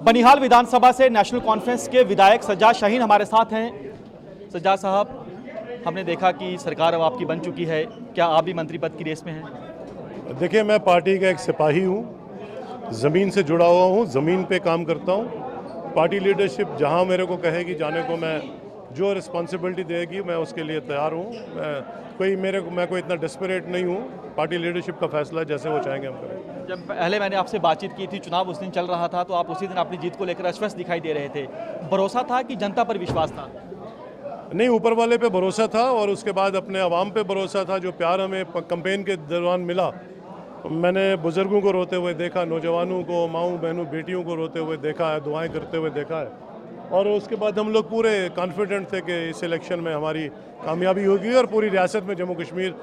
बनिहाल विधानसभा से national conference के विधायक सज्जाद शाहीन हमारे साथ हैं। सज्जाद साहब, हमने देखा कि सरकार अब आपकी बन चुकी है, क्या आप भी मंत्री पद की रेस में हैं? देखिए, मैं पार्टी का एक सिपाही हूँ, ज़मीन से जुड़ा हुआ हूँ, ज़मीन पे काम करता हूँ। पार्टी लीडरशिप जहाँ मेरे को कहेगी जाने को, मैं जो रिस्पॉन्सिबिलिटी देगी मैं उसके लिए तैयार हूँ। मैं कोई इतना डेस्परेट नहीं हूँ। पार्टी लीडरशिप का फैसला जैसे वो चाहेंगे हम करेंगे। जब पहले मैंने आपसे बातचीत की थी, चुनाव उस दिन चल रहा था, तो आप उसी दिन अपनी जीत को लेकर आश्वस्त दिखाई दे रहे थे। भरोसा था कि जनता पर विश्वास था? नहीं, ऊपर वाले पे भरोसा था और उसके बाद अपने आवाम पे भरोसा था। जो प्यार हमें कैंपेन के दौरान मिला, मैंने बुजुर्गों को रोते हुए देखा, नौजवानों को, माऊँ बहनों बेटियों को रोते हुए देखा है, दुआएं करते हुए देखा है। और उसके बाद हम लोग पूरे कॉन्फिडेंट थे कि इस इलेक्शन में हमारी कामयाबी होगी और पूरी रियासत में जम्मू कश्मीर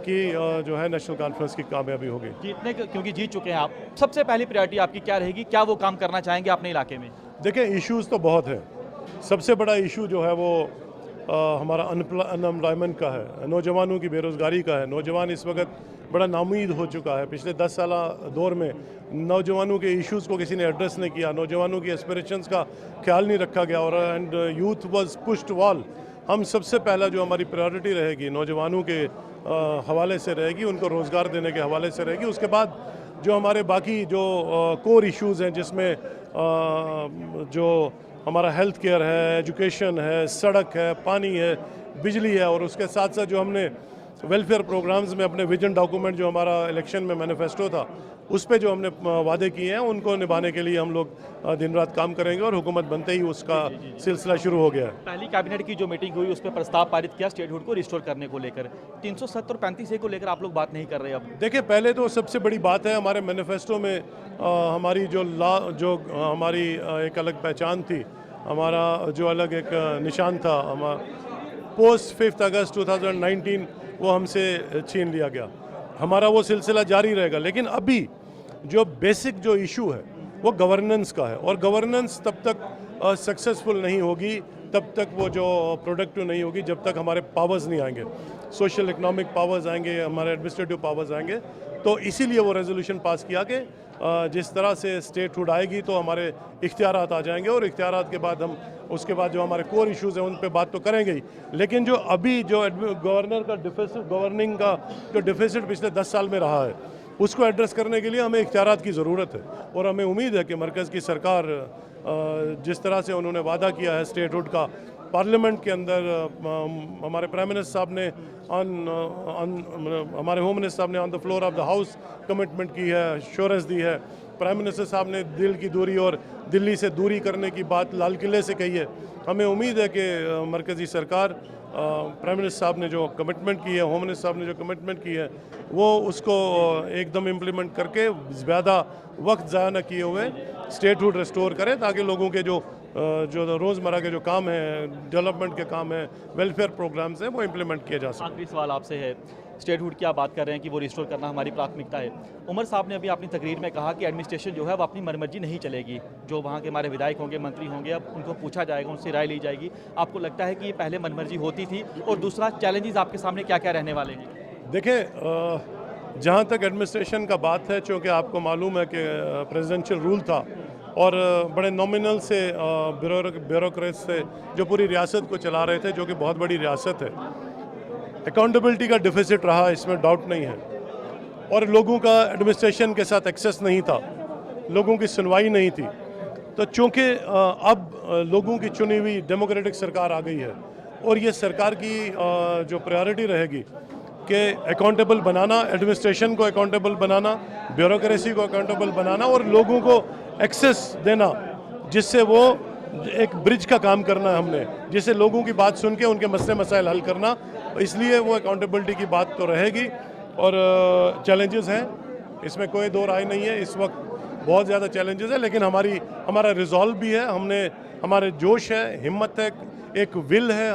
की जो है नेशनल कॉन्फ्रेंस की कामयाबी होगी। जीतने क्योंकि जीत चुके हैं आप, सबसे पहली प्रायोरिटी आपकी क्या रहेगी? क्या वो काम करना चाहेंगे अपने इलाके में? देखिए, इश्यूज़ तो बहुत है। सबसे बड़ा इशू जो है वो हमारा अनएम्प्लॉयमेंट का है, नौजवानों की बेरोज़गारी का है। नौजवान इस वक्त बड़ा नाउमीद हो चुका है। पिछले 10 साल दौर में नौजवानों के इश्यूज़ को किसी ने एड्रेस नहीं किया, नौजवानों की एस्पिरेशंस का ख्याल नहीं रखा गया और and youth was pushed wall. हम सबसे पहला जो हमारी प्रायोरिटी रहेगी नौजवानों के हवाले से रहेगी, उनको रोज़गार देने के हवाले से रहेगी। उसके बाद जो हमारे बाकी जो कोर इश्यूज़ हैं, जिसमें जो हमारा हेल्थ केयर है, एजुकेशन है, सड़क है, पानी है, बिजली है, और उसके साथ साथ जो हमने वेलफेयर प्रोग्राम्स में अपने विजन डॉक्यूमेंट जो हमारा इलेक्शन में मैनिफेस्टो था, उस पे जो हमने वादे किए हैं उनको निभाने के लिए हम लोग दिन रात काम करेंगे और हुकूमत बनते ही उसका सिलसिला शुरू हो गया है। पहली कैबिनेट की जो मीटिंग हुई, उस पर प्रस्ताव पारित किया स्टेटहुड को रिस्टोर करने को लेकर। 370 और 35A को लेकर आप लोग बात नहीं कर रहे अब? देखिए, पहले तो सबसे बड़ी बात है हमारे मैनिफेस्टो में हमारी जो हमारी एक अलग पहचान थी, हमारा जो अलग एक निशान था, पोस्ट 5 अगस्त 2019 वो हमसे छीन लिया गया। हमारा वो सिलसिला जारी रहेगा, लेकिन अभी जो बेसिक जो इशू है वो गवर्नेंस का है, और गवर्नेंस तब तक सक्सेसफुल नहीं होगी, तब तक वो जो प्रोडक्टिव नहीं होगी, जब तक हमारे पावर्स नहीं आएंगे, सोशल इकोनॉमिक पावर्स आएंगे, हमारे एडमिनिस्ट्रेटिव पावर्स आएंगे। तो इसीलिए वो रेजोल्यूशन पास किया कि जिस तरह से स्टेटहुड आएगी तो हमारे इख्तियारात आ जाएंगे, और इख्तियारात के बाद हम उसके बाद जो हमारे कोर इश्यूज़ हैं उन पे बात तो करेंगे ही, लेकिन जो अभी जो गवर्नर का गवर्निंग का जो डिफिसिट पिछले 10 साल में रहा है, उसको एड्रेस करने के लिए हमें इख्तियारात की ज़रूरत है। और हमें उम्मीद है कि मरकज़ की सरकार जिस तरह से उन्होंने वादा किया है स्टेटहुड का, पार्लियामेंट के अंदर हमारे प्राइम मिनिस्टर साहब ने हमारे होम मिनिस्टर साहब ने on the floor of the house commitment की है, एश्योरेंस दी है। प्राइम मिनिस्टर साहब ने दिल की दूरी और दिल्ली से दूरी करने की बात लाल किले से कही है। हमें उम्मीद है कि मरकज़ी सरकार, प्राइम मिनिस्टर साहब ने जो कमिटमेंट की है, होम मिनिस्टर साहब ने जो कमिटमेंट की है, वो उसको एकदम इम्प्लीमेंट करके ज़्यादा वक्त ज़ाया न किए हुए स्टेटहुड रिस्टोर करें, ताकि लोगों के जो रोज़मर्रा के जो काम हैं, डेवलपमेंट के काम हैं, वेलफेयर प्रोग्राम्स हैं, वो इम्प्लीमेंट किए जा सकें। आखिरी सवाल आपसे है, स्टेटहुड की आप बात कर रहे हैं कि वो रिस्टोर करना हमारी प्राथमिकता है। उमर साहब ने अभी अपनी तकरीर में कहा कि एडमिनिस्ट्रेशन जो है वो अपनी मनमर्जी नहीं चलेगी, जो वहाँ के हमारे विधायक होंगे, मंत्री होंगे, अब उनको पूछा जाएगा, उनसे राय ली जाएगी। आपको लगता है कि ये पहले मनमर्जी होती थी? और दूसरा, चैलेंजेस आपके सामने क्या क्या रहने वाले हैं? देखिए, जहाँ तक एडमिनिस्ट्रेशन का बात है, चूँकि आपको मालूम है कि प्रेसिडेंशियल रूल था और बड़े नॉमिनल से ब्यूरोक्रेट से जो पूरी रियासत को चला रहे थे, जो कि बहुत बड़ी रियासत है। अकाउंटेबिलिटी का डिफिसिट रहा, इसमें डाउट नहीं है, और लोगों का एडमिनिस्ट्रेशन के साथ एक्सेस नहीं था, लोगों की सुनवाई नहीं थी। तो चूँकि अब लोगों की चुनी हुई डेमोक्रेटिक सरकार आ गई है, और ये सरकार की जो प्रायोरिटी रहेगी कि अकाउंटेबल बनाना, एडमिनिस्ट्रेशन को अकाउंटेबल बनाना, ब्यूरोक्रेसी को अकाउंटेबल बनाना, और लोगों को एक्सेस देना, जिससे वो एक ब्रिज का काम करना है हमने, जिससे लोगों की बात सुन के उनके मसले मसाइल हल करना। इसलिए वो अकाउंटेबिलिटी की बात तो रहेगी, और चैलेंजेस हैं, इसमें कोई दो राय नहीं है। इस वक्त बहुत ज़्यादा चैलेंजेस है, लेकिन हमारा रिजॉल्व भी है, हमारे जोश है, हिम्मत है, एक विल है,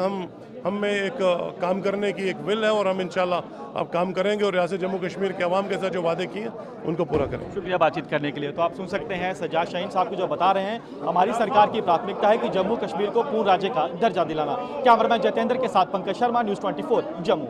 हम में एक काम करने की एक विल है, और हम इंशाल्लाह अब काम करेंगे और रियासत जम्मू कश्मीर के अवाम के साथ जो वादे किए उनको पूरा करेंगे। शुक्रिया बातचीत करने के लिए। तो आप सुन सकते हैं सज्जाद शाहीन साहब को जो बता रहे हैं, हमारी सरकार की प्राथमिकता है कि जम्मू कश्मीर को पूर्ण राज्य का दर्जा दिलाना। कैमरामैन जितेंद्र के साथ पंकज शर्मा, न्यूज़ 24 जम्मू।